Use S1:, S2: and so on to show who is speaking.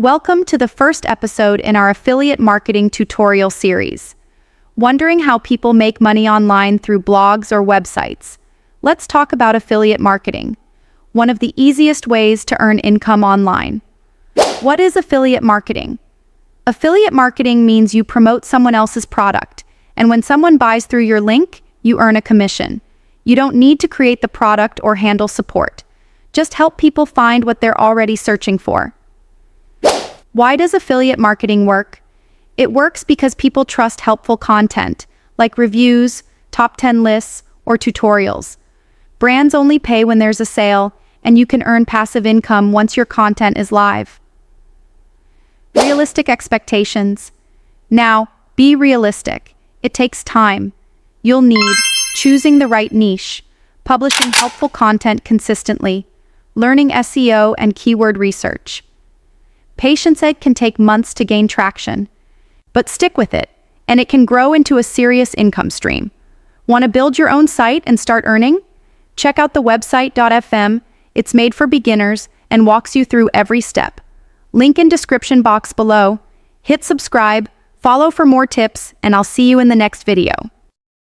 S1: Welcome to the first episode in our affiliate marketing tutorial series. Wondering how people make money online through blogs or websites? Let's talk about affiliate marketing, one of the easiest ways to earn income online. What is affiliate marketing? Affiliate marketing means you promote someone else's product, and when someone buys through your link, you earn a commission. You don't need to create the product or handle support. Just help people find what they're already searching for. Why does affiliate marketing work? It works because people trust helpful content, like reviews, top 10 lists, or tutorials. Brands only pay when there's a sale, and you can earn passive income once your content is live. Realistic expectations. Now, be realistic. It takes time. You'll need choosing the right niche, publishing helpful content consistently, learning SEO and keyword research. Patience can take months to gain traction, but stick with it, and it can grow into a serious income stream. Want to build your own site and start earning? Check out the website.fm. It's made for beginners and walks you through every step. Link in description box below. Hit subscribe, follow for more tips, and I'll see you in the next video.